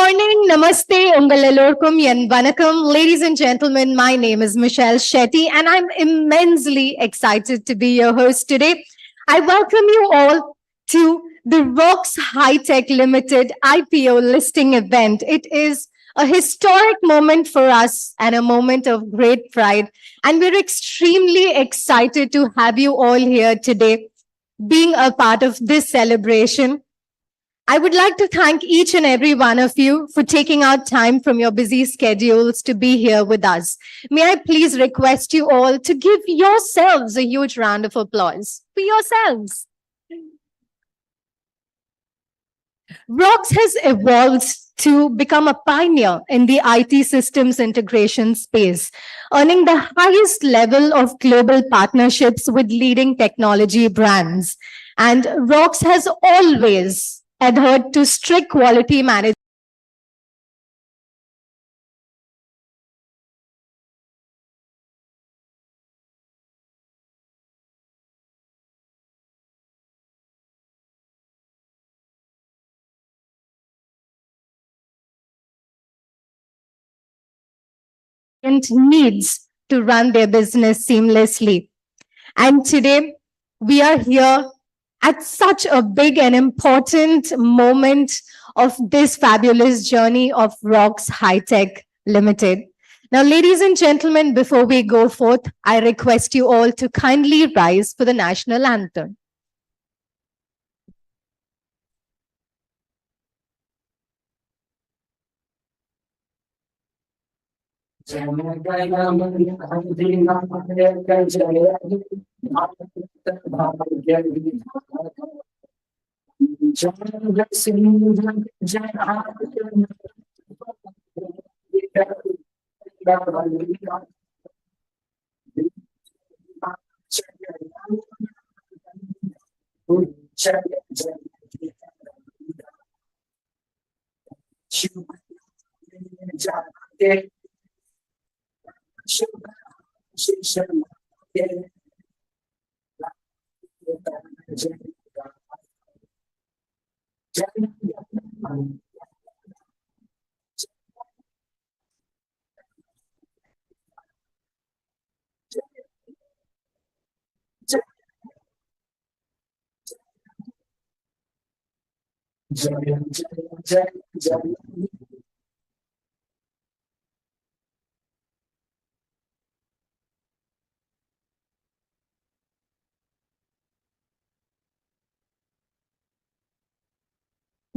morning, namaste, ungal ellorkum en vanakkam. Ladies and gentlemen, my name is Michelle Shetty and I'm immensely excited to be your host today. I welcome you all to the ROX High Tech Limited IPO listing event. It is a historic moment for us and a moment of great pride. And we're extremely excited to have you all here today, being a part of this celebration. I would like to thank each and every one of you for taking out time from your busy schedules to be here with us. May I please request you all to give yourselves a huge round of applause for yourselves. ROX has evolved to become a pioneer in the IT systems integration space, earning the highest level of global partnerships with leading technology brands. And ROX has always adhered to strict quality management needs to run their business seamlessly. And today, we are here at such a big and important moment of this fabulous journey of ROX High Tech Limited. Now, ladies and gentlemen, before we go forth, I request you all to kindly rise for the national anthem.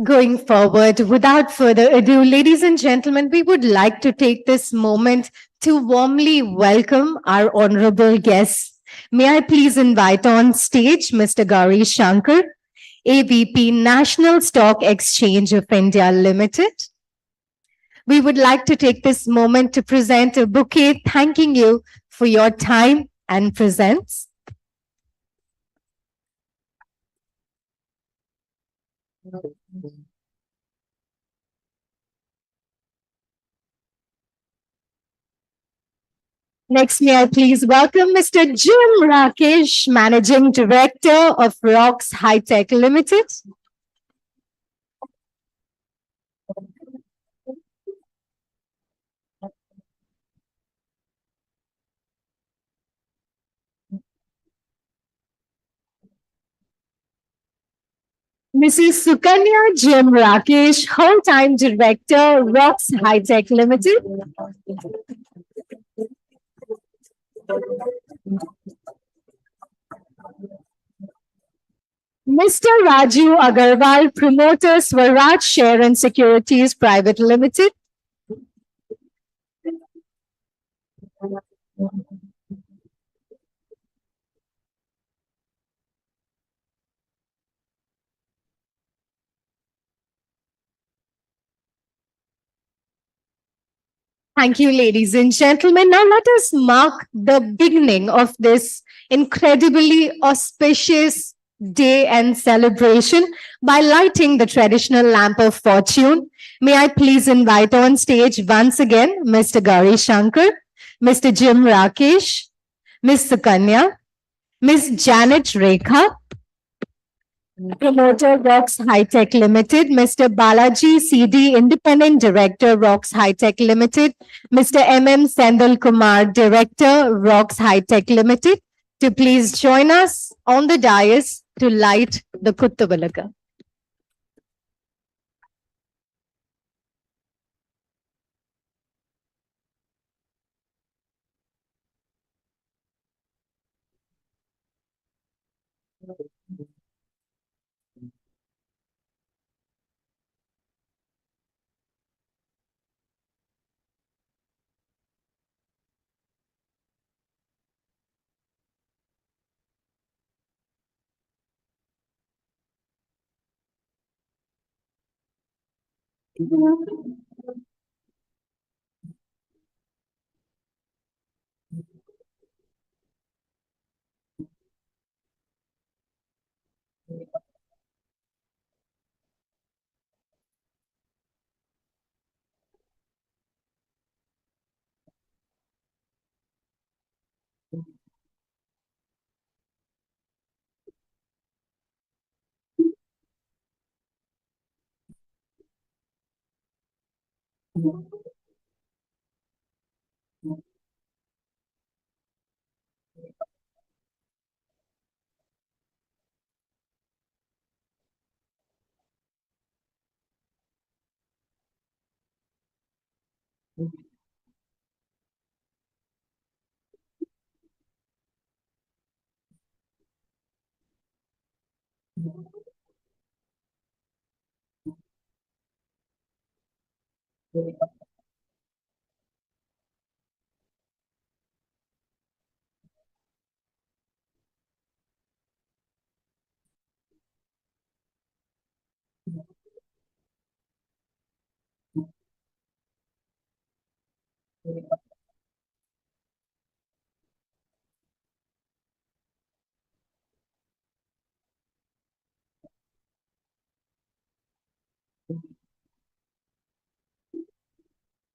Going forward, without further ado, ladies and gentlemen, we would like to take this moment to warmly welcome our honorable guests. May I please invite on stage Mr. Gauri Shankar, AVP National Stock Exchange of India Limited. We would like to take this moment to present a bouquet thanking you for your time and presence. Next, may I please welcome Mr. Jim Rakesh, Managing Director of ROX High Tech Limited. Mrs. Sukanya Jim Rakesh, Whole-Time Director, ROX High Tech Limited. Mr. Raju Agarwal, Promoter, Swaraj Share and Securities Private Limited. Thank you, ladies and gentlemen. Now let us mark the beginning of this incredibly auspicious day and celebration by lighting the traditional lamp of fortune. May I please invite on stage once again Mr. Gauri Shankar, Mr. Jim Rakesh, Ms. Sukanya, Ms. Janet Rekha, Promoter ROX High Tech Limited, Mr. Balaji CD, Independent Director ROX High Tech Limited, Mr. MM Sendal Kumar, Director ROX High Tech Limited, to please join us on the dais to light the Kuttubalaka.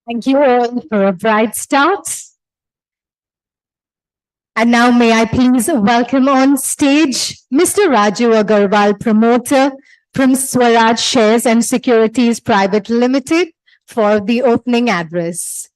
Thank you all for a bright start. And now may I please welcome on stage Mr. Raju Agarwal, promoter from Swaraj Shares and Securities Private Limited, for the opening address.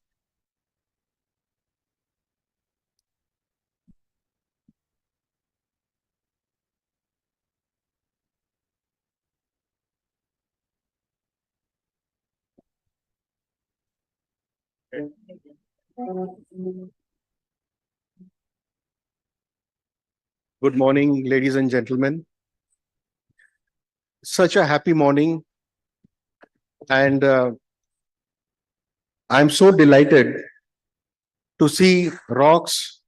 Good morning, ladies and gentlemen. Such a happy morning, and I'm so delighted to see ROX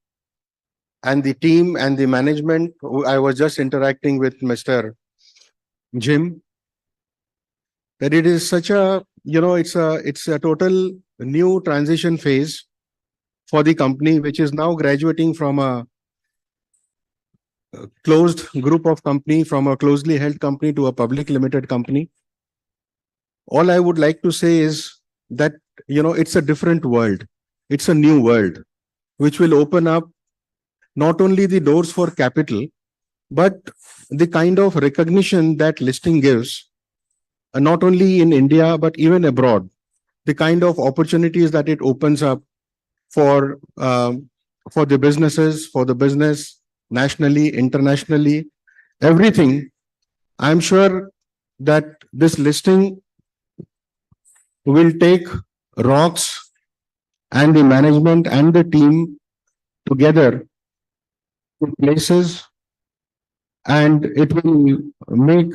and the team and the management. I was just interacting with Mr. Jim. That it is such a, it's a total new transition phase for the company, which is now graduating from a closed group of company, from a closely held company to a public limited company. All I would like to say is that, it's a different world. It's a new world, which will open up not only the doors for capital, but the kind of recognition that listing gives, not only in India, but even abroad, the kind of opportunities that it opens up for, for the businesses, for the business, nationally, internationally, everything. I'm sure that this listing will take ROX and the management and the team together to places, and it will make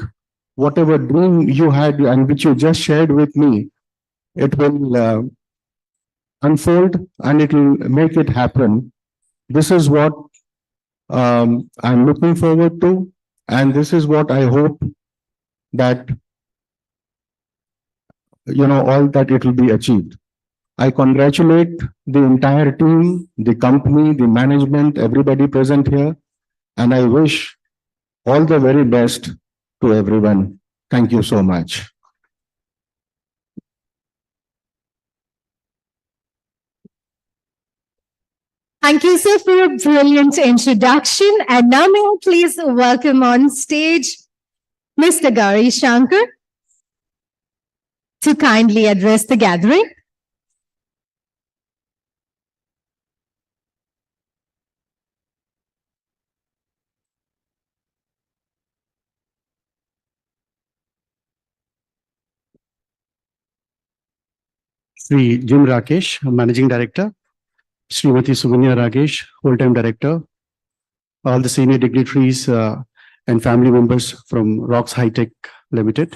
whatever dream you had and which you just shared with me, it will unfold and it will make it happen. This is what I'm looking forward to, and this is what I hope that, all that it will be achieved. I congratulate the entire team, the company, the management, everybody present here, and I wish all the very best to everyone. Thank you so much. Thank you, sir, for a brilliant introduction. And now may I please welcome on stage Mr. Gauri Shankar to kindly address the gathering. Sri Jim Rakesh, Managing Director, Srimati Suganya Rakesh, Full-Time Director, all the senior dignitaries and family members from ROX High Tech Limited,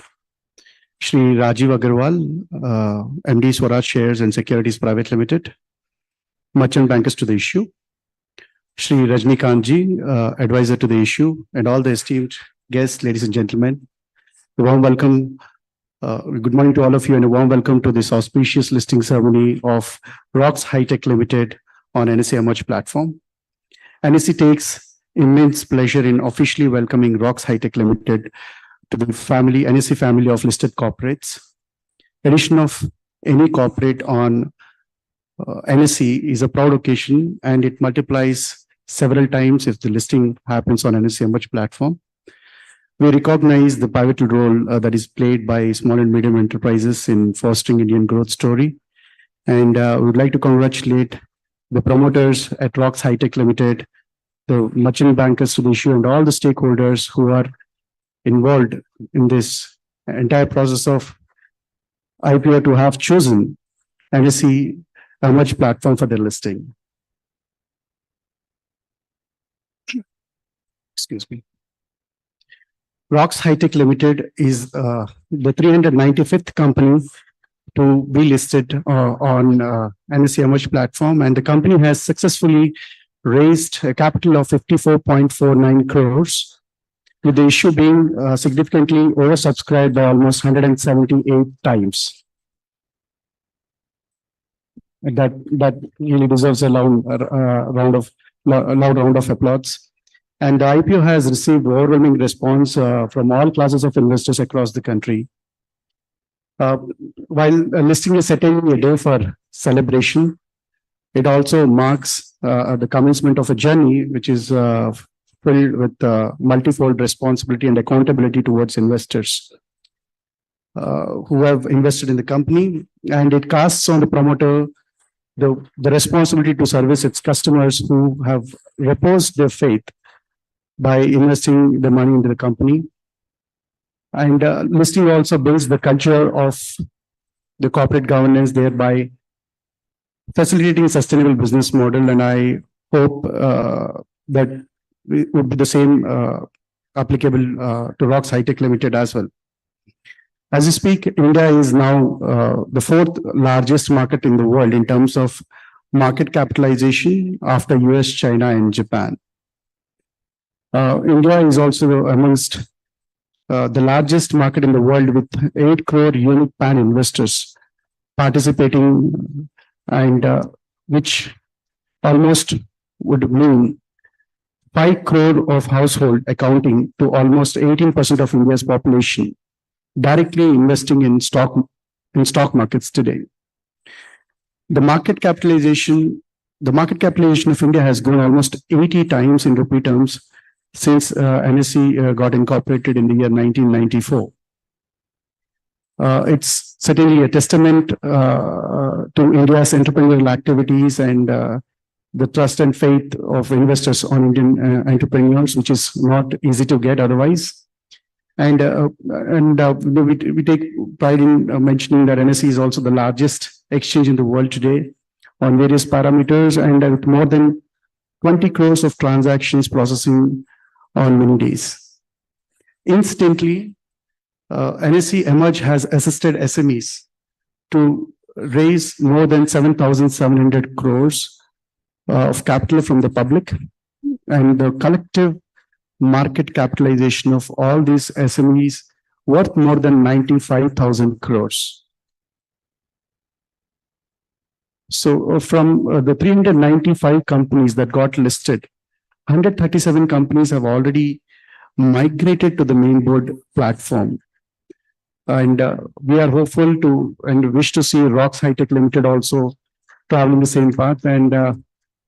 Sri Rajiv Agarwal, MD Swaraj Shares and Securities Private Limited, merchant bankers to the issue, Sri Rajnikantji, advisor to the issue, and all the esteemed guests, ladies and gentlemen. A warm welcome. Good morning to all of you and a warm welcome to this auspicious listing ceremony of ROX High Tech Limited on NSE Emerge platform. NSE takes immense pleasure in officially welcoming ROX High Tech Limited to the NSE family of listed corporates. Addition of any corporate on NSE is a proud occasion and it multiplies several times if the listing happens on NSE Emerge platform. We recognize the pivotal role that is played by small and medium enterprises in fostering Indian growth story. And we would like to congratulate the promoters at ROX High Tech Limited, the merchant bankers to the issue, and all the stakeholders who are involved in this entire process of IPO to have chosen NSE Emerge platform for their listing. Excuse me. ROX High Tech Limited is the 395th company to be listed on NSE Emerge platform, and the company has successfully raised a capital of 54.49 crores, with the issue being significantly oversubscribed by almost 178 times. That really deserves a loud round of applause. And the IPO has received overwhelming response from all classes of investors across the country. While listing is certainly a day for celebration, it also marks the commencement of a journey which is filled with multifold responsibility and accountability towards investors who have invested in the company. And it casts on the promoter the responsibility to service its customers who have reposed their faith by investing the money into the company. And listing also builds the culture of the corporate governance, thereby facilitating a sustainable business model. And I hope that it would be the same applicable to ROX High Tech Limited as well. As we speak, India is now the fourth largest market in the world in terms of market capitalization after US, China, and Japan. India is also amongst the largest market in the world with 8 crore unique PAN investors participating, and which almost would mean 5 crore of household accounting to almost 18% of India's population directly investing in stock markets today. The market capitalization of India has grown almost 80 times in rupee terms since NSE got incorporated in the year 1994. It's certainly a testament to India's entrepreneurial activities and the trust and faith of investors on Indian entrepreneurs, which is not easy to get otherwise. And we take pride in mentioning that NSE is also the largest exchange in the world today on various parameters, and with more than 20 crores of transactions processing on many days. Instantly, NSE Emerge has assisted SMEs to raise more than 7,700 crores of capital from the public, and the collective market capitalization of all these SMEs worth more than 95,000 crores. So from the 395 companies that got listed, 137 companies have already migrated to the main board platform. And we are hopeful to and wish to see ROX High Tech Limited also traveling the same path. And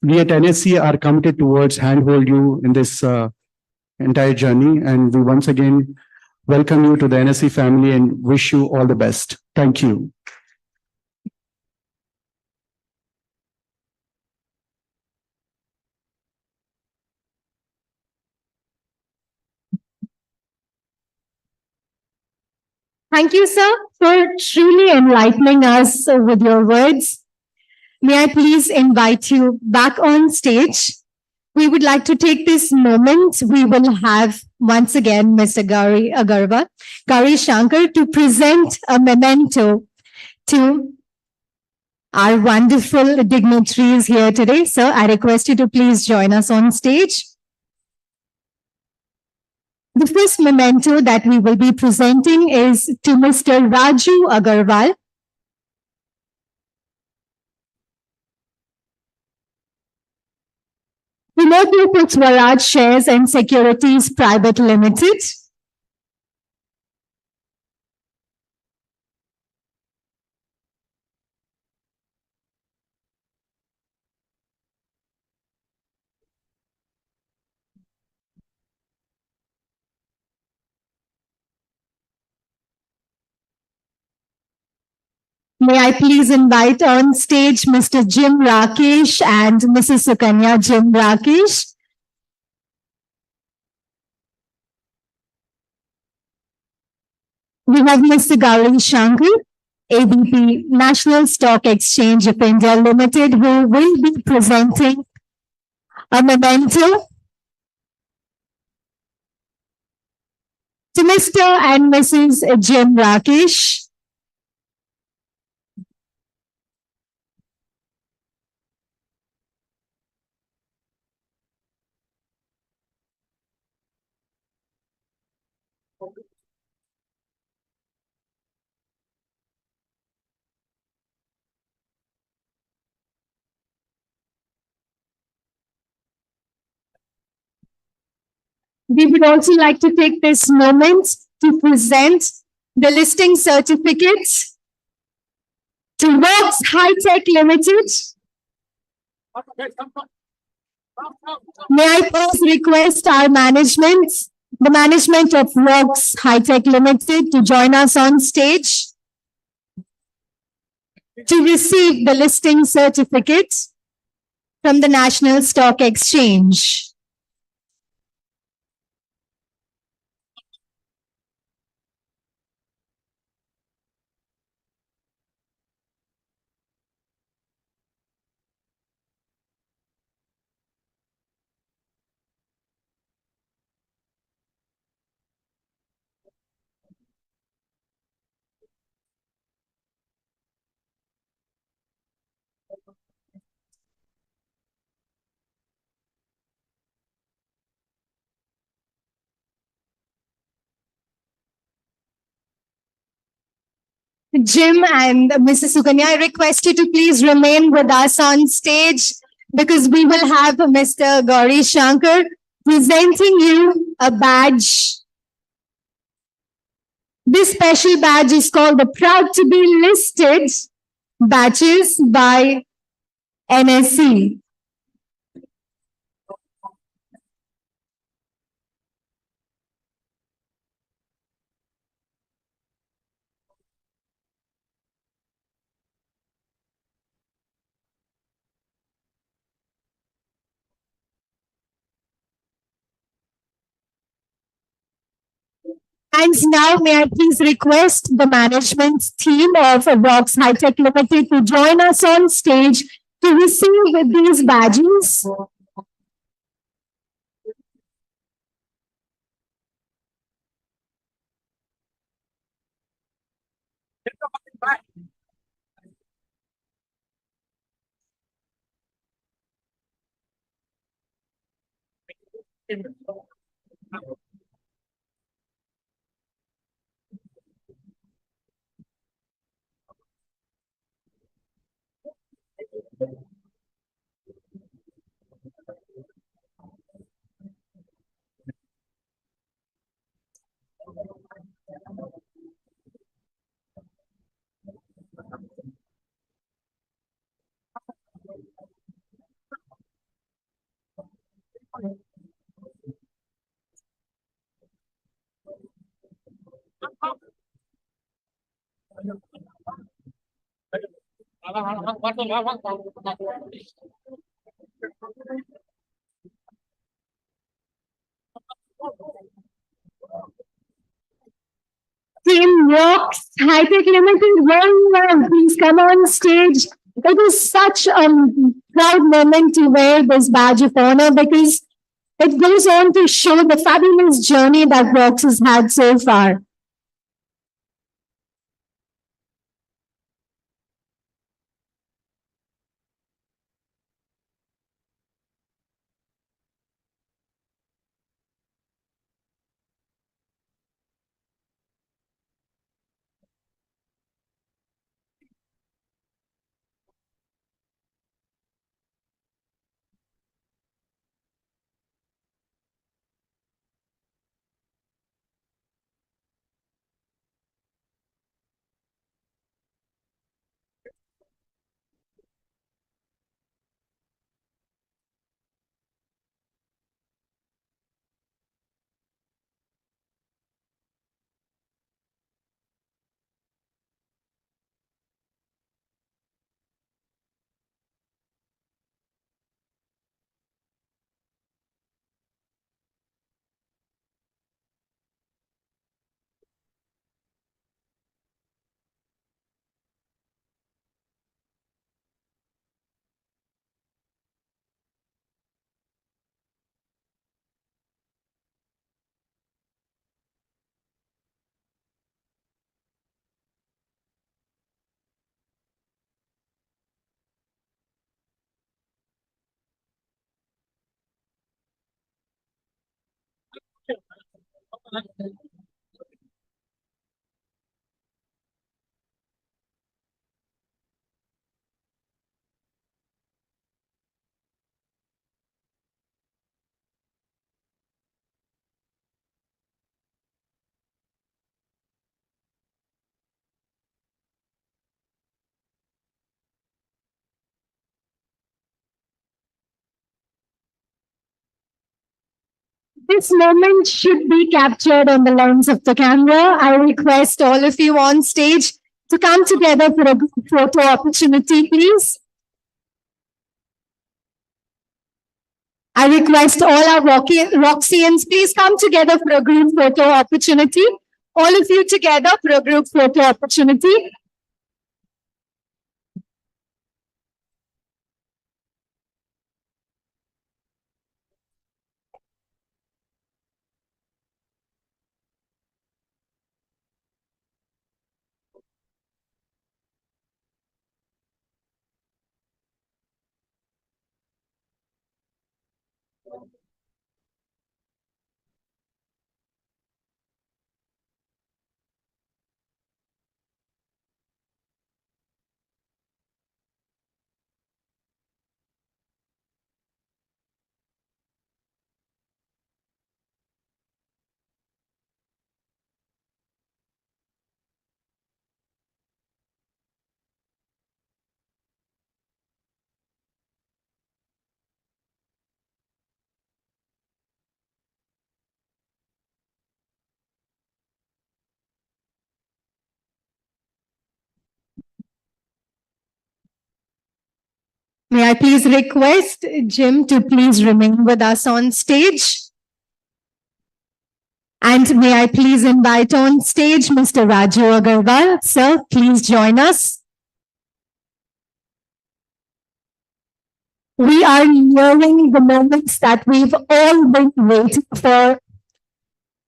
we at NSE are committed towards handhold you in this entire journey. And we once again welcome you to the NSE family and wish you all the best. Thank you. Thank you, sir, for truly enlightening us with your words. May I please invite you back on stage? We would like to take this moment. We will have once again Mr. Gauri Shankar, to present a memento to our wonderful dignitaries here today. Sir, I request you to please join us on stage. The first memento that we will be presenting is to Mr. Raju Agarwal. Promoter for Swaraj Shares and Securities Private Limited. May I please invite on stage Mr. Jim Rakesh and Mrs. Sukanya Jim Rakesh. We have Mr. Gauri Shankar, ABP, National Stock Exchange of India Limited, who will be presenting a memento to Mr. and Mrs. Jim Rakesh. We would also like to take this moment to present the listing certificates to ROX High Tech Limited. May I please request our management, the management of ROX High Tech Limited, to join us on stage to receive the listing certificate from the National Stock Exchange. Jim and Mrs. Sukanya, I request you to please remain with us on stage because we will have Mr. Gauri Shankar presenting you a badge. This special badge is called the Proud to be Listed Badges by NSE. And now, may I please request the management team of ROX High Tech Limited to join us on stage to receive these badges. Team ROX High-Tech Limited, very well. Please come on stage. It is such a proud moment to wear this badge of honor because it goes on to show the fabulous journey that ROX has had so far. This moment should be captured on the lens of the camera. I request all of you on stage to come together for a group photo opportunity, please. I request all our Roxians, please come together for a group photo opportunity. All of you together for a group photo opportunity. May I please request Jim to please remain with us on stage? And may I please invite on stage Mr. Raju Agarwal. Sir, please join us. We are nearing the moments that we've all been waiting for.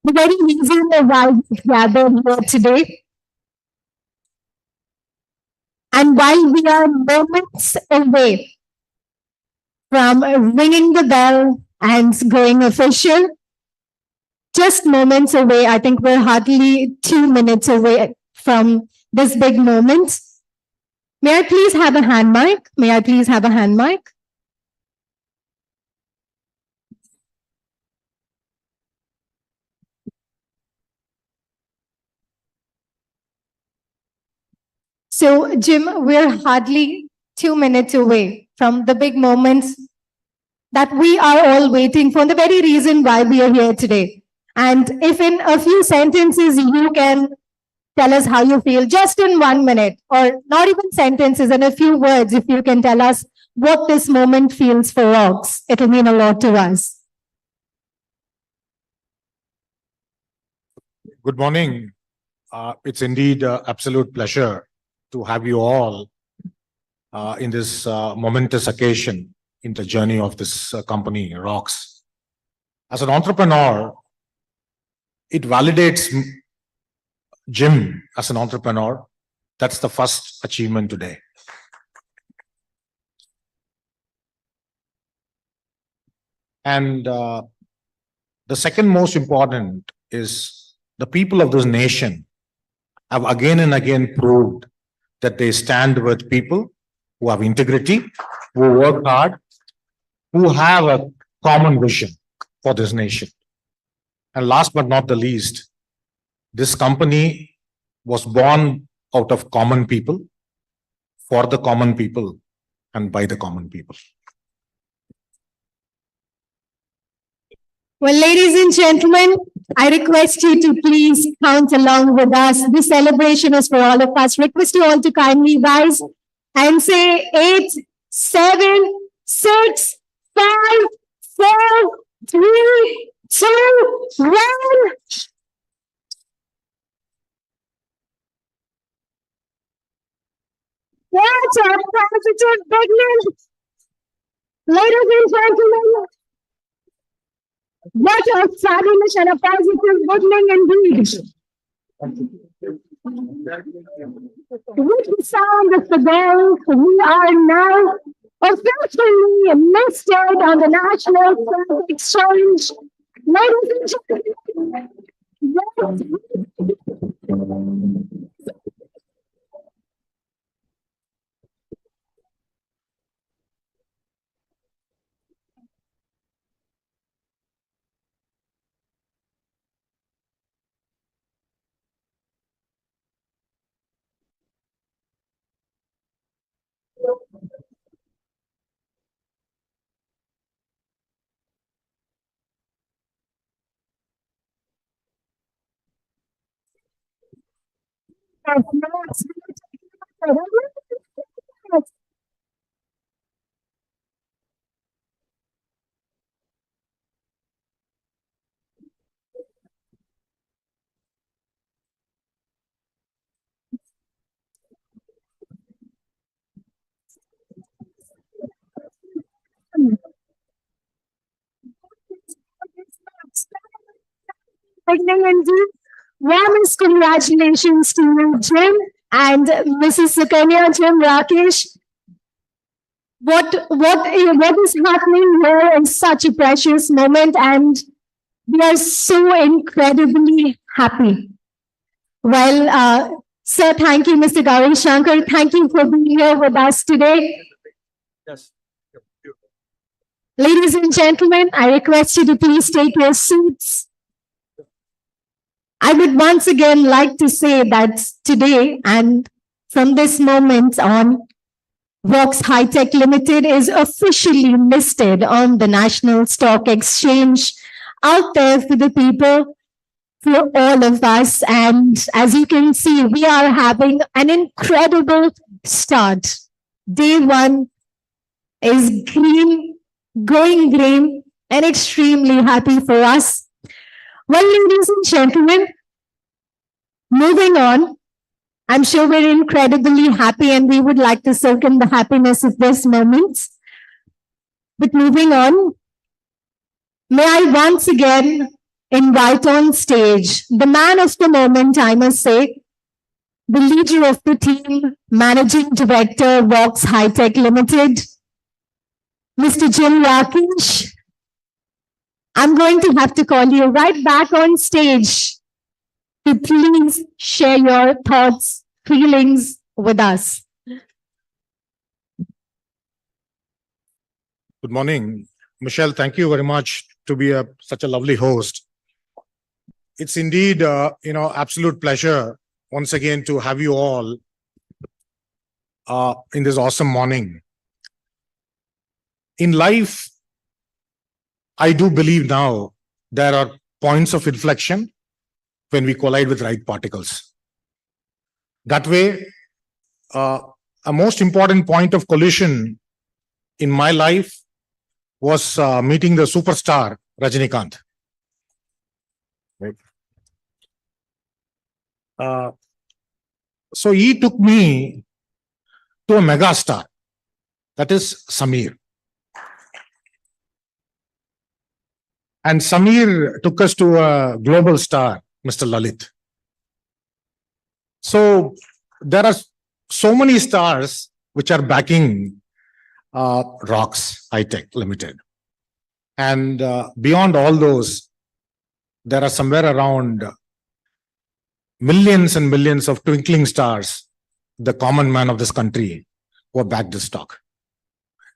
The very reason why we've gathered here today. And while we are moments away from ringing the bell and going official, just moments away, I think we're hardly 2 minutes away from this big moment. May I please have a hand mic? May I please have a hand mic? So, Jim, we're hardly 2 minutes away from the big moments that we are all waiting for, the very reason why we are here today. And if in a few sentences you can tell us how you feel, just in 1 minute, or not even sentences, in a few words, if you can tell us what this moment feels for ROX. It'll mean a lot to us. Good morning. It's indeed an absolute pleasure to have you all in this momentous occasion in the journey of this company, ROX. As an entrepreneur, it validates Jim as an entrepreneur. That's the first achievement today. And the second most important is the people of this nation have again and again proved that they stand with people who have integrity, who work hard, who have a common vision for this nation. And last but not the least, this company was born out of common people, for the common people, and by the common people. Well, ladies and gentlemen, I request you to please count along with us. This celebration is for all of us. Request you all to kindly rise and say 8, 7, 6, 5, 4, 3, 2, 1. What a positive beginning. Ladies and gentlemen, what a fabulous and a positive beginning indeed. With the sound of the bell, we are now officially listed on the National Stock Exchange. Ladies and gentlemen, indeed. Warmest congratulations to you, Jim, and Mrs. Sukanya, Jim, Rakesh. What is happening here is such a precious moment, and we are so incredibly happy. Well, sir, thank you, Mr. Gauri Shankar. Thank you for being here with us today. Yes. Ladies and gentlemen, I request you to please take your seats. I would once again like to say that today and from this moment on, ROX High-Tech Limited is officially listed on the National Stock Exchange, out there for the people, for all of us. And as you can see, we are having an incredible start. Day one is green, going green, and extremely happy for us. Well, ladies and gentlemen, moving on, I'm sure we're incredibly happy and we would like to soak in the happiness of this moment. But moving on, may I once again invite on stage the man of the moment, I must say, the leader of the team, Managing Director, ROX High-Tech Limited, Mr. Jim Rakesh. I'm going to have to call you right back on stage to please share your thoughts, feelings with us. Good morning. Michelle, thank you very much to be such a lovely host. It's indeed, absolute pleasure once again to have you all in this awesome morning. In life, I do believe now there are points of inflection when we collide with right particles. That way, a most important point of collision in my life was meeting the superstar Rajinikanth. Right. So he took me to a mega star, that is Samir. And Samir took us to a global star, Mr. Lalit. So there are so many stars which are backing ROX High Tech Limited. And beyond all those, there are somewhere around millions and millions of twinkling stars, the common man of this country, who have backed this stock.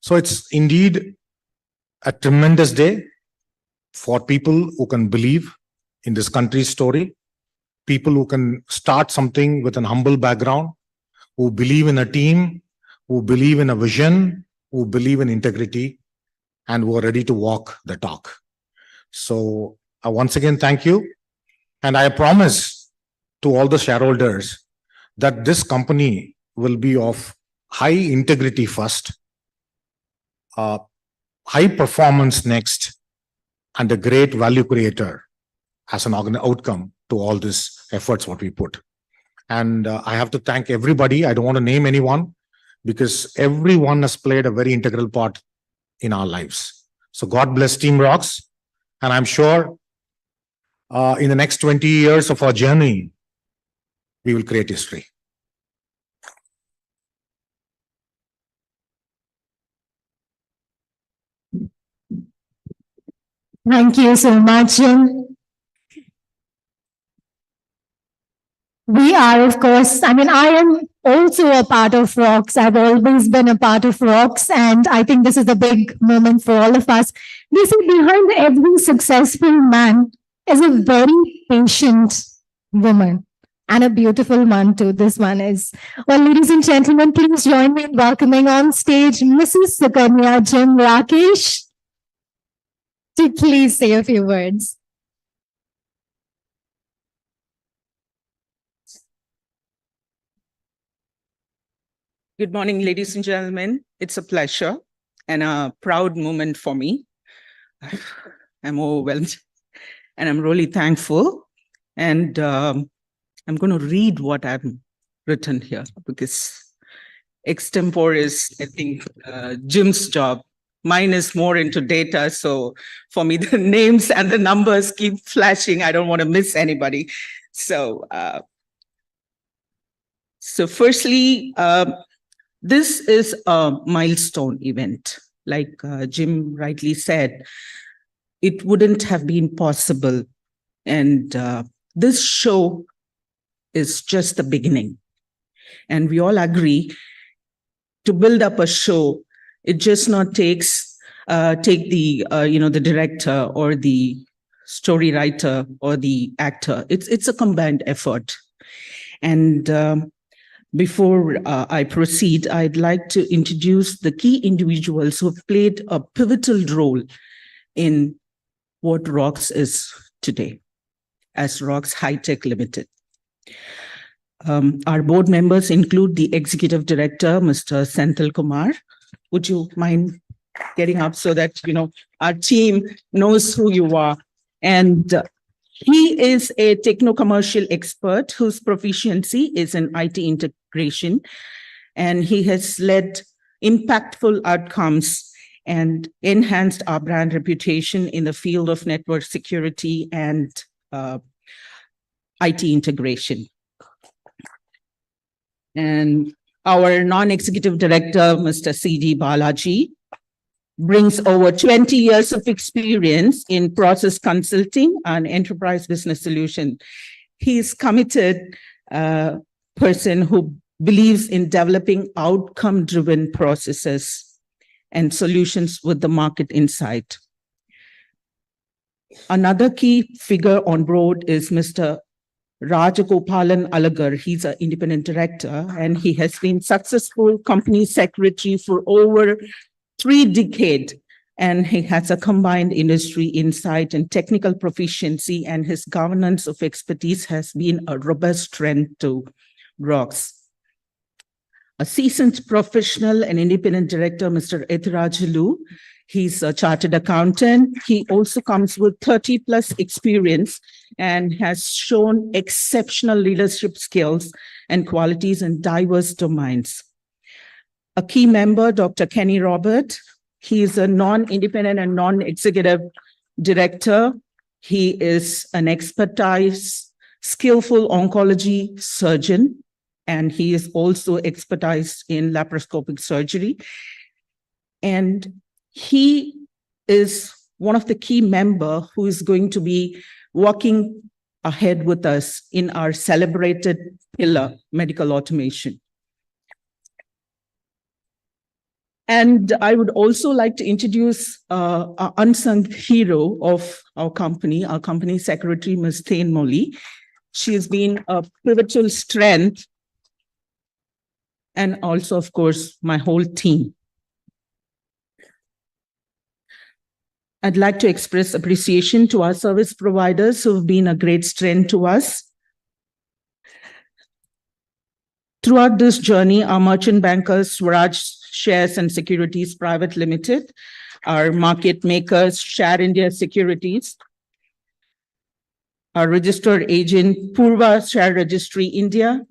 So it's indeed a tremendous day for people who can believe in this country's story, people who can start something with an humble background, who believe in a team, who believe in a vision, who believe in integrity, and who are ready to walk the talk. So once again, thank you. And I promise to all the shareholders that this company will be of high integrity first, high performance next, and a great value creator as an outcome to all these efforts what we put. And I have to thank everybody. I don't want to name anyone because everyone has played a very integral part in our lives. So God bless Team ROX. And I'm sure in the next 20 years of our journey, we will create history. Thank you so much, Jim. We are, of course, I am also a part of ROX. I've always been a part of ROX, and I think this is a big moment for all of us. They say behind every successful man is a very patient woman, and a beautiful one too. This one is. Well, ladies and gentlemen, please join me in welcoming on stage Mrs. Sukanya Jim Rakesh to please say a few words. Good morning, ladies and gentlemen. It's a pleasure and a proud moment for me. I'm overwhelmed and I'm really thankful. And I'm going to read what I've written here because extempore is, I think, Jim's job. Mine is more into data. So for me, the names and the numbers keep flashing. I don't want to miss anybody. So firstly, this is a milestone event. Like Jim rightly said, it wouldn't have been possible. And this show is just the beginning. And we all agree to build up a show, it just not takes take the the director or the story writer or the actor. It's a combined effort. And before I proceed, I'd like to introduce the key individuals who have played a pivotal role in what ROX is today as ROX High Tech Limited. Our board members include the Executive Director, Mr. Senthil Kumar. Would you mind getting up so that, our team knows who you are? And he is a techno-commercial expert whose proficiency is in IT integration, and he has led impactful outcomes and enhanced our brand reputation in the field of network security and IT integration. And our non-executive director, Mr. C.D. Balaji, brings over 20 years of experience in process consulting and enterprise business solution. He's committed person who believes in developing outcome-driven processes and solutions with the market insight. Another key figure on board is Mr. Rajagopalan Alagar. He's an independent director, and he has been successful company secretary for over 3 decades. And he has a combined industry insight and technical proficiency, and his governance of expertise has been a robust strength to ROX. A seasoned professional and independent director, Mr. Ethirajalu. He's a chartered accountant. He also comes with 30+ experience and has shown exceptional leadership skills and qualities in diverse domains. A key member, Dr. Kenny Robert. He is a non-independent and non-executive director. He is an expertise, skillful oncology surgeon, and he is also expertise in laparoscopic surgery. And he is one of the key member who is going to be walking ahead with us in our celebrated pillar, medical automation. And I would also like to introduce our unsung hero of our company secretary, Ms. Thane Molly. She has been a pivotal strength, and also, of course, my whole team. I'd like to express appreciation to our service providers who have been a great strength to us. Throughout this journey, our merchant bankers, Swaraj Shares and Securities Private Limited, our market makers, Share India Securities, our registered agent, Purva Share Registry India,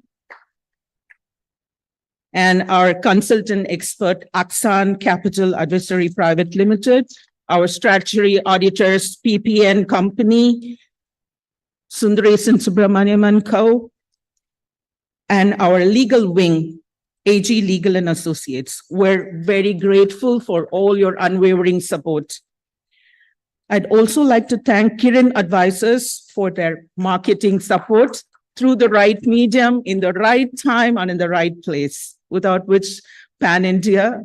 and our consultant expert, Aksan Capital Advisory Private Limited, our statutory auditors, PPN Company, Sundaresan Subramaniam & Co., and our legal wing, AG Legal and Associates. We're very grateful for all your unwavering support. I'd also like to thank Kiran Advisors for their marketing support through the right medium, in the right time, and in the right place, without which pan-India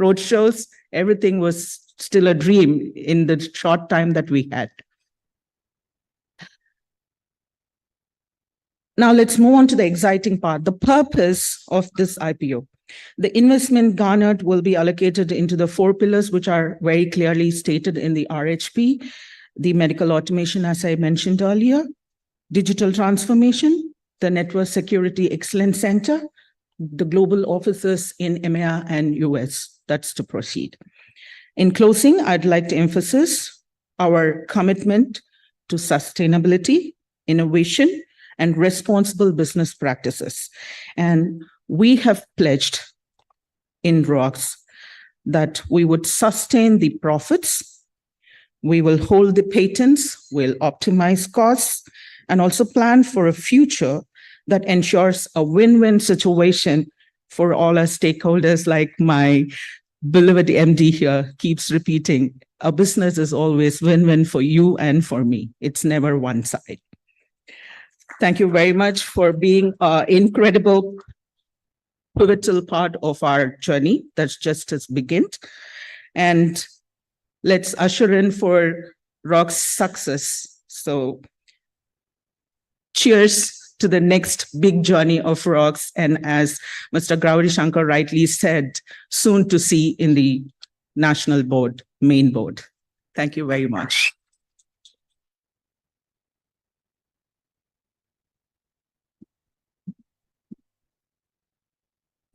roadshows, everything was still a dream in the short time that we had. Now let's move on to the exciting part, the purpose of this IPO. The investment garnered will be allocated into the 4 pillars, which are very clearly stated in the RHP, the medical automation, as I mentioned earlier, digital transformation, the network security excellence center, the global offices in EMEA and US. That's to proceed. In closing, I'd like to emphasize our commitment to sustainability, innovation, and responsible business practices. And we have pledged in ROX that we would sustain the profits, we will hold the patents, we'll optimize costs, and also plan for a future that ensures a win-win situation for all our stakeholders, like my beloved MD here keeps repeating. A business is always win-win for you and for me. It's never one side. Thank you very much for being an incredible, pivotal part of our journey that's just has begun. And let's usher in for ROX success. So cheers to the next big journey of ROX. And as Mr. Gauri Shankar rightly said, soon to see in the national board, main board. Thank you very much.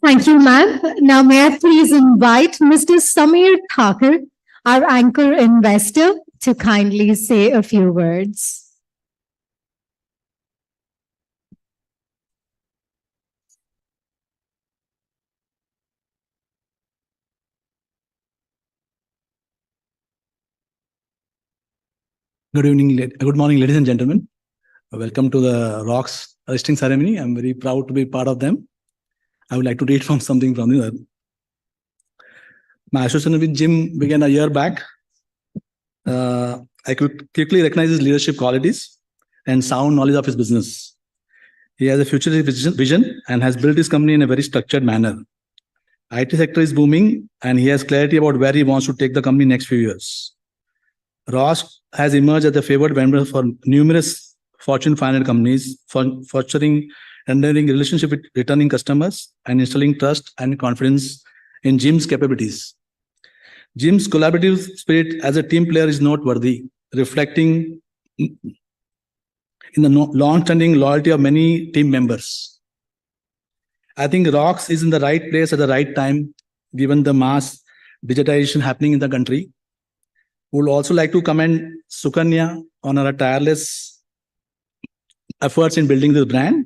Thank you, ma'am. Now, may I please invite Mr. Samir Thakur, our anchor investor, to kindly say a few words. Good morning, ladies and gentlemen. Welcome to the ROX listing ceremony. I'm very proud to be part of them. I would like to read something from the. My association with Jim began a year back. I could quickly recognize his leadership qualities and sound knowledge of his business. He has a futuristic vision and has built his company in a very structured manner. IT sector is booming and he has clarity about where he wants to take the company next few years. ROX has emerged as the favored vendor for numerous Fortune 500 companies, fostering and enduring relationship with returning customers and instilling trust and confidence in Jim's capabilities. Jim's collaborative spirit as a team player is noteworthy, reflecting in the long-standing loyalty of many team members. I think ROX is in the right place at the right time, given the mass digitization happening in the country. Would also like to commend Sukanya on her tireless efforts in building the brand.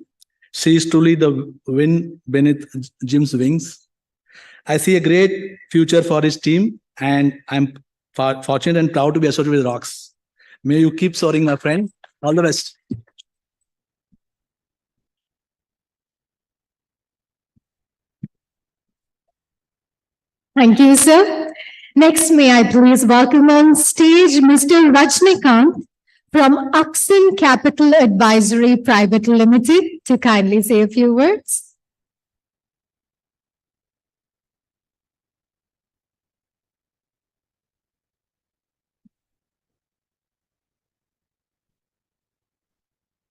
She is truly the wind beneath Jim's wings. I see a great future for his team, and I'm fortunate and proud to be associated with ROX. May you keep soaring, my friend. All the best. Thank you, sir. Next, may I please welcome on stage Mr. Rajnikant from Akson Capital Advisory Private Limited to kindly say a few words.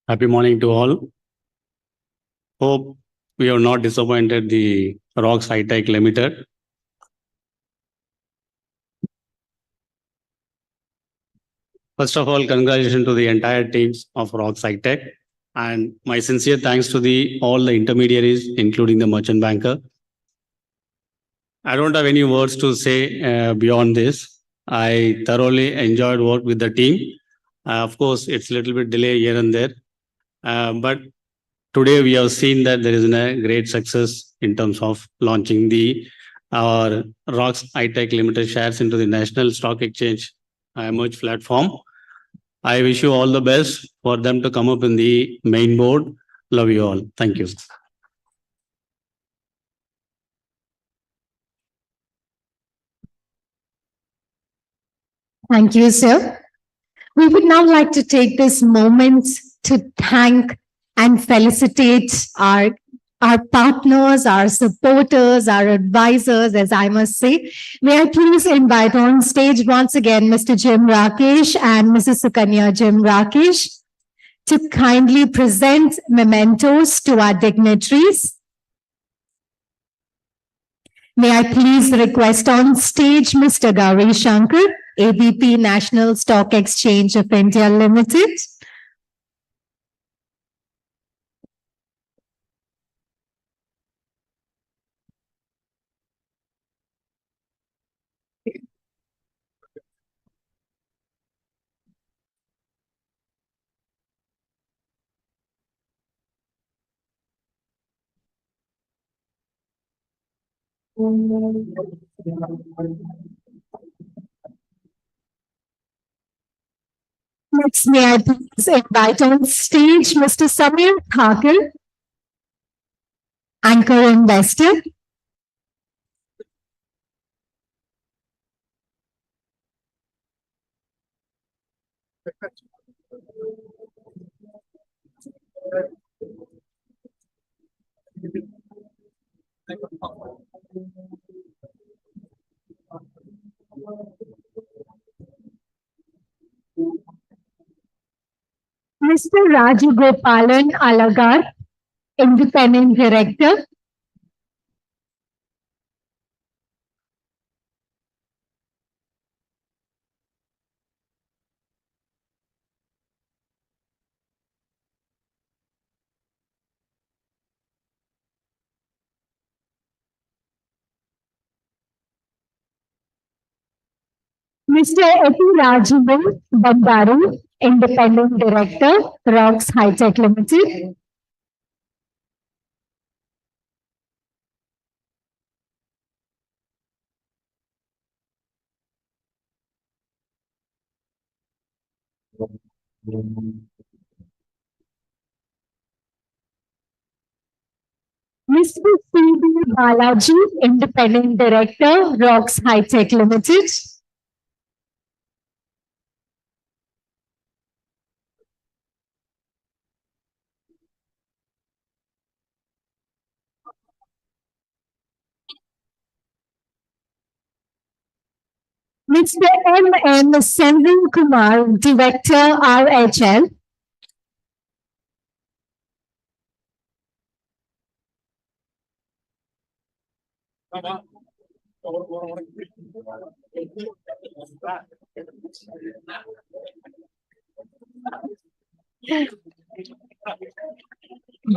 Happy morning to all. Hope we have not disappointed the ROX High Tech Limited. First of all, congratulations to the entire teams of ROX High Tech, and my sincere thanks to all the intermediaries, including the merchant banker. I don't have any words to say beyond this. I thoroughly enjoyed work with the team. Of course, it's a little bit delay here and there, but today we have seen that there is a great success in terms of launching our ROX High Tech Limited shares into the National Stock Exchange merge platform. I wish you all the best for them to come up in the main board. Love you all. Thank you. Thank you, sir. We would now like to take this moment to thank and felicitate our partners, our supporters, our advisors, as I must say. May I please invite on stage once again Mr. Jim Rakesh and Mrs. Sukanya Jim Rakesh to kindly present mementos to our dignitaries. May I please request on stage Mr. Gauri Shankar, AVP National Stock Exchange of India Limited. Next, may I please invite on stage Mr. Samir Thakur, anchor investor. Mr. Rajagopalan Alagar, independent director. Mr. Rajivan Bandaru, independent director, ROX High Tech Limited. Mr. C.B. Balaji, independent director, ROX High Tech Limited. Mr. M. Senvin Kumar, director, RHL.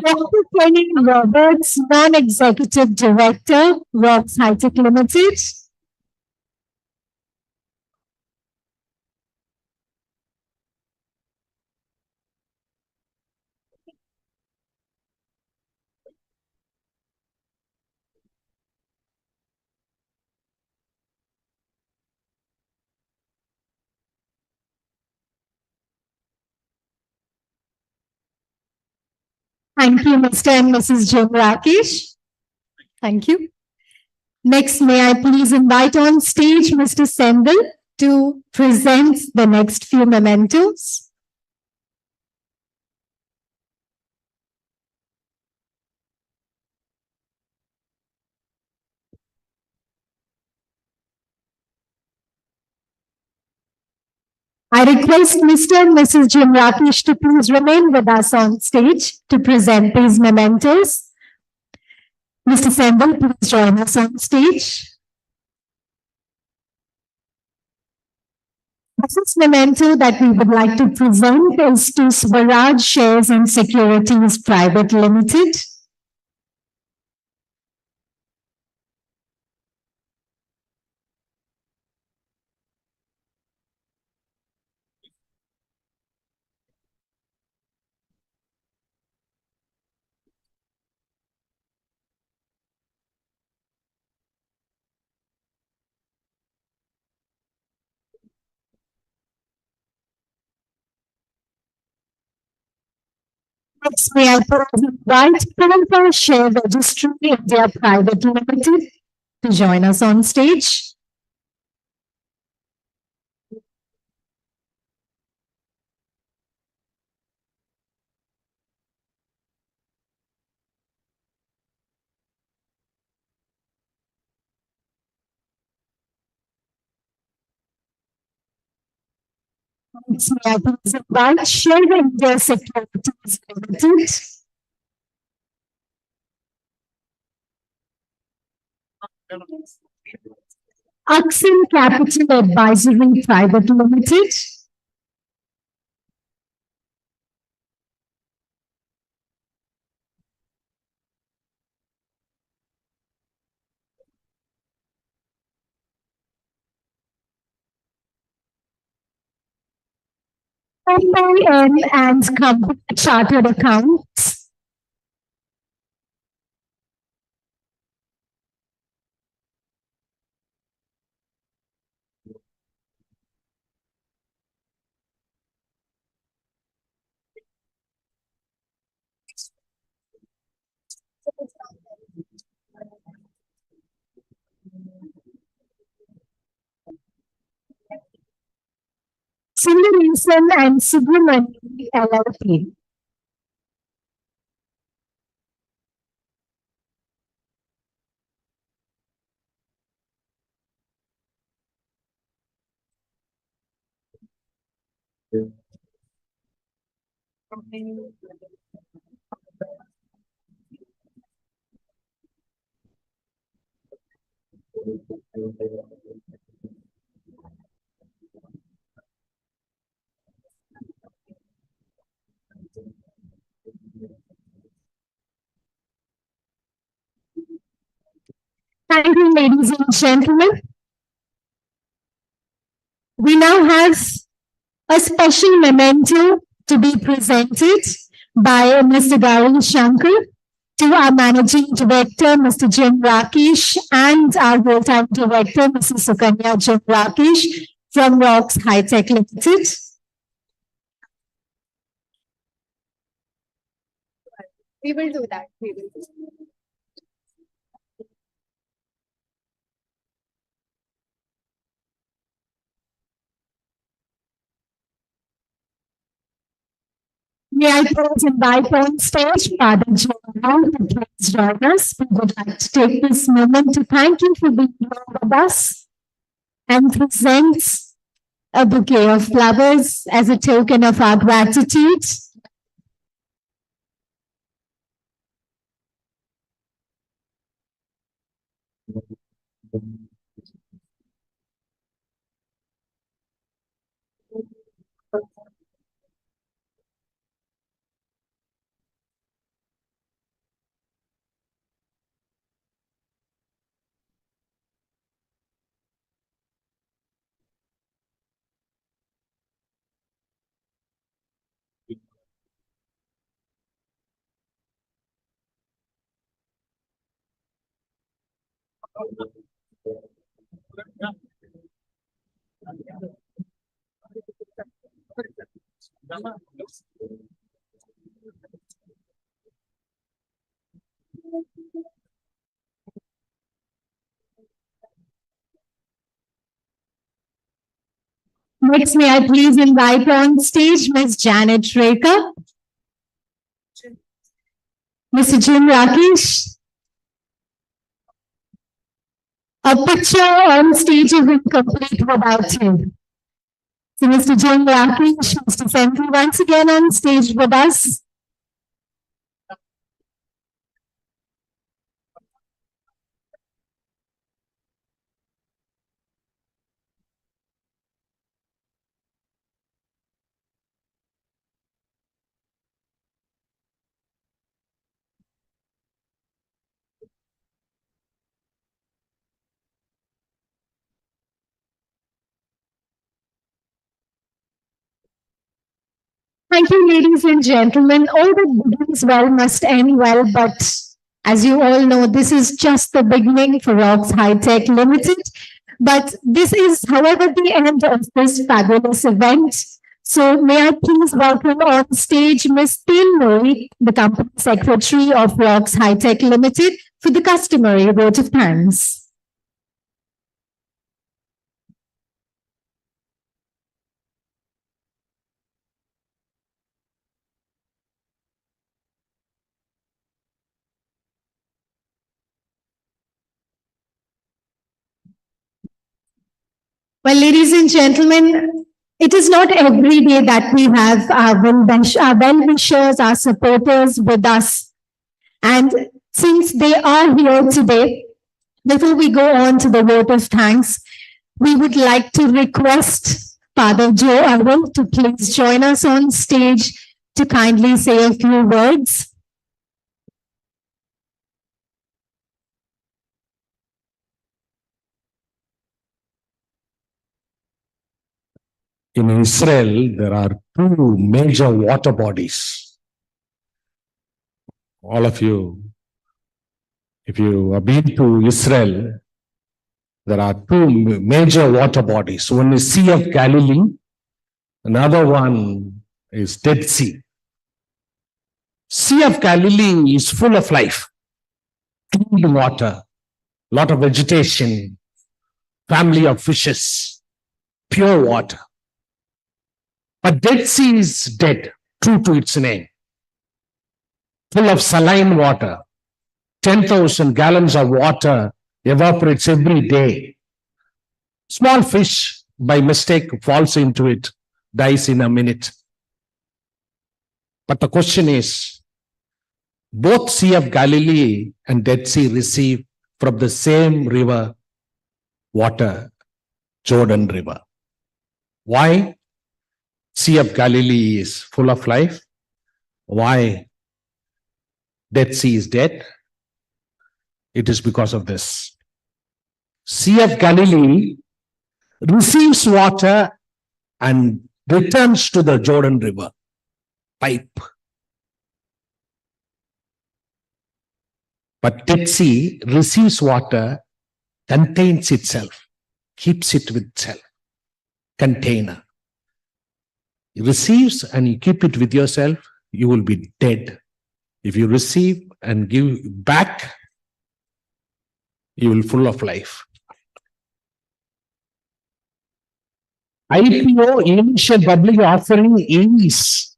Dr. Kenny Roberts, Non-Executive Director, ROX High-Tech Limited. Thank you, Mr. and Mrs. Jim Rakesh. Thank you. Next, may I please invite on stage Mr. Sendal to present the next few mementos. I request Mr. and Mrs. Jim Rakesh to please remain with us on stage to present these mementos. Mr. Sendal, please join us on stage. The first memento that we would like to present is to Swaraj Shares and Securities Private Limited. Next, may I invite Prampa Share Registry India Private Limited to join us on stage. Next, may I please invite Share India Securities Limited. Axin Capital Advisory Private Limited. MIN and Company Chartered Accounts. Sundaresan and Subramani LLP. Thank you, ladies and gentlemen. We now have a special memento to be presented by Mr. Gauri Shankar to our Managing Director, Mr. Jim Rakesh, and our whole-time Director, Mrs. Sukanya Jim Rakesh from ROX High-Tech Limited. We will do that. We will do that. May I please invite on stage Father John to please join us. We would like to take this moment to thank you for being here with us and present a bouquet of flowers as a token of our gratitude. Next, may I please invite on stage Ms. Janet Raker, Mr. Jim Rakesh. A picture on stage is incomplete without you. So Mr. Jim Rakesh, Mr. Senthi, once again on stage with us. Thank you, ladies and gentlemen. All that begins well must end well, but as you all know, this is just the beginning for ROX High Tech Limited. But this is, however, the end of this fabulous event. So may I please welcome on stage Ms. Tilmori, the company secretary of ROX High Tech Limited, for the customary vote of thanks. Well, ladies and gentlemen, it is not every day that we have our well-wishers, our supporters with us. And since they are here today, before we go on to the vote of thanks, we would like to request Father Joe Arun to please join us on stage to kindly say a few words. In Israel, there are two major water bodies. All of you, if you have been to Israel, there are two major water bodies. One is Sea of Galilee, another one is Dead Sea. Sea of Galilee is full of life, clean water, lot of vegetation, family of fishes, pure water. But Dead Sea is dead, true to its name, full of saline water. 10,000 gallons of water evaporates every day. Small fish, by mistake, falls into it, dies in a minute. But the question is, both Sea of Galilee and Dead Sea receive from the same river water, Jordan River. Why? Sea of Galilee is full of life. Why Dead Sea is dead? It is because of this. Sea of Galilee receives water and returns to the Jordan River pipe. But Dead Sea receives water, contains itself, keeps it with itself, container. It receives and you keep it with yourself, you will be dead. If you receive and give back, you will be full of life. IPO, initial public offering, is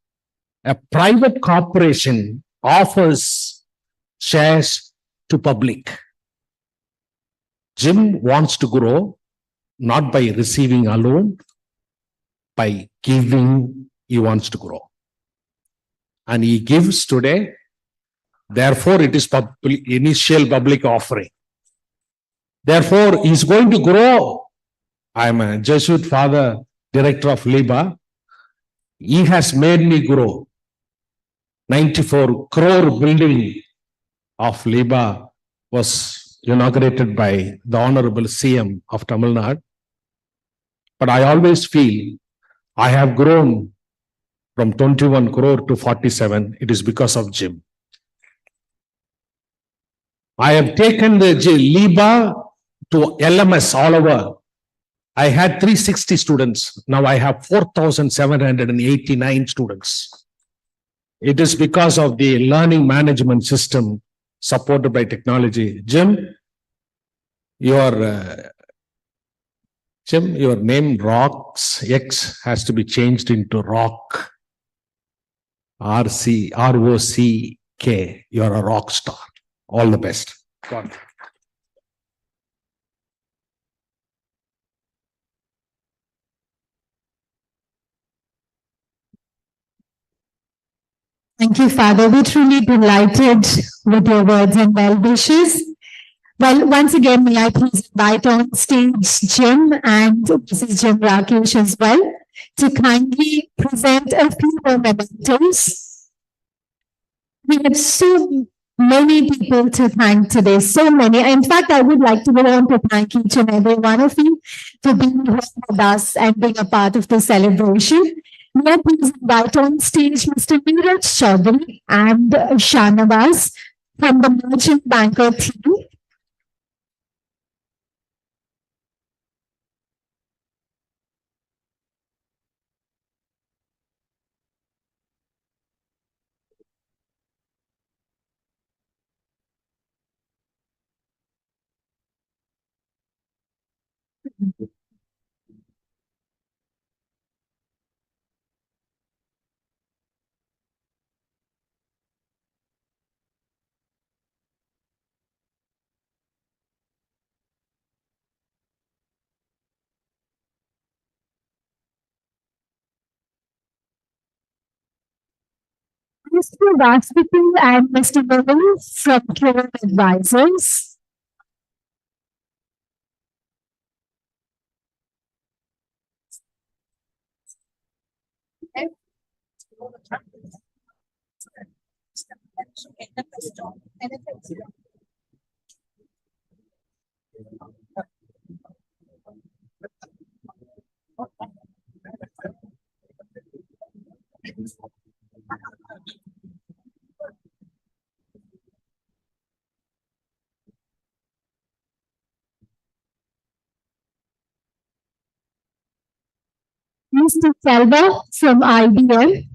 a private corporation offers shares to public. Jim wants to grow not by receiving alone, by giving. He wants to grow. And he gives today. Therefore, it is initial public offering. Therefore, he is going to grow. I am a Jesuit father, director of LIBA. He has made me grow. 94 crore building of LIBA was inaugurated by the Honorable CM of Tamil Nadu. But I always feel I have grown from 21 crore to 47. It is because of Jim. I have taken the LIBA to LMS all over. I had 360 students. Now I have 4,789 students. It is because of the learning management system supported by technology. Jim, your name ROX X has to be changed into ROC. ROCK. You're a rock star. All the best. Thank you, Father. We're truly delighted with your words and well wishes. Well, once again, may I please invite on stage Jim and Mrs. Jim Rakesh as well to kindly present a few more mementos. We have so many people to thank today, so many. In fact, I would like to go on to thank each and every one of you for being here with us and being a part of the celebration. May I please invite on stage Mr. Neeraj Chaudhary and Shanavas from the Merchant Banker team. Mr. Vastupu and Mr. Murray from Kiran Advisors. Mr. Selva from IBM.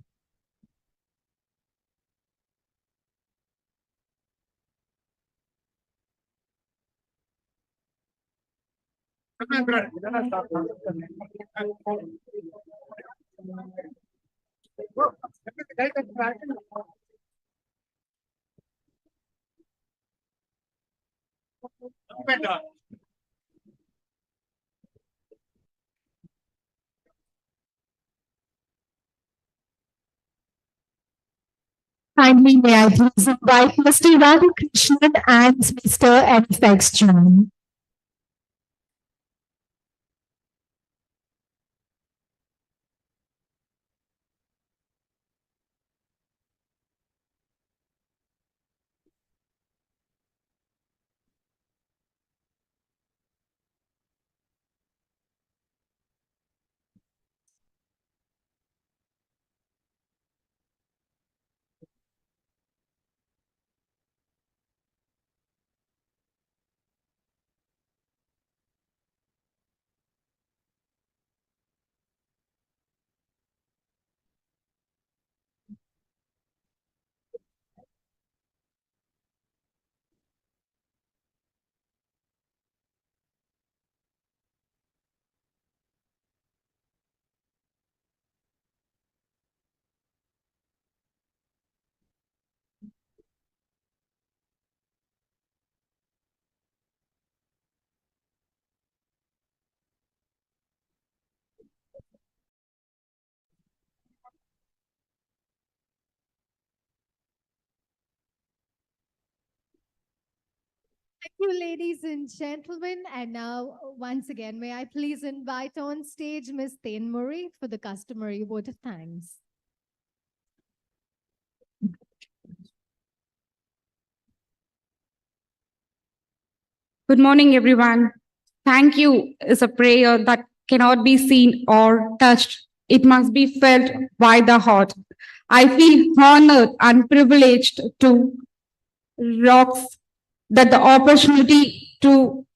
Kindly may I please invite Mr. Radhakrishnan and Mr. NFX John. Thank you, ladies and gentlemen. And now, once again, may I please invite on stage Ms. Tain Murray for the customary vote of thanks. Good morning, everyone. Thank you is a prayer that cannot be seen or touched. It must be felt by the heart. I feel honored and privileged to ROX that the opportunity to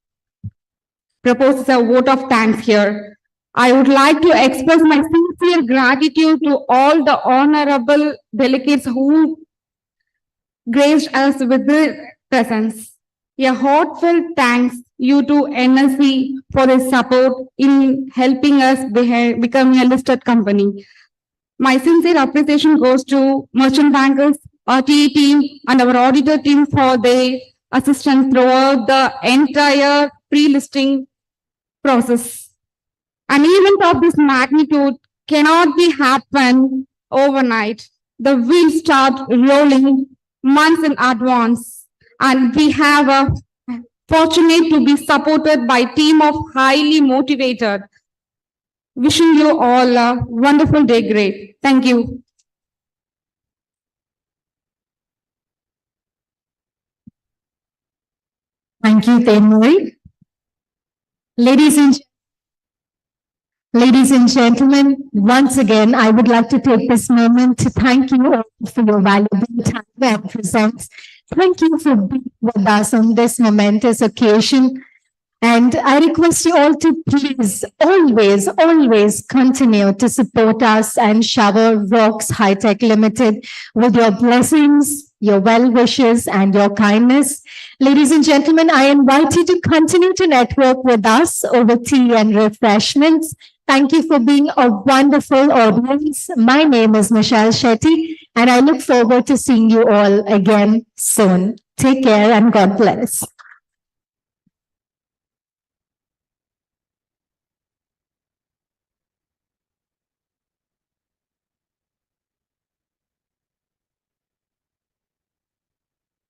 propose a vote of thanks here. I would like to express my sincere gratitude to all the honorable delegates who graced us with their presence. A heartfelt thanks you to NSC for its support in helping us become a listed company. My sincere appreciation goes to merchant bankers, RTA team, and our auditor team for their assistance throughout the entire pre-listing process. An event of this magnitude cannot be happen overnight. The wheels start rolling months in advance, and we have a fortunate to be supported by team of highly motivated. Wishing you all a wonderful day. Great. Thank you. Thank you, Tenmuri. Ladies and gentlemen, once again, I would like to take this moment to thank you all for your valuable time and presence. Thank you for being with us on this momentous occasion. And I request you all to please always continue to support us and shower ROX High Tech Limited with your blessings, your well wishes, and your kindness. Ladies and gentlemen, I invite you to continue to network with us over tea and refreshments. Thank you for being a wonderful audience. My name is Michelle Shetty, and I look forward to seeing you all again soon. Take care and God bless.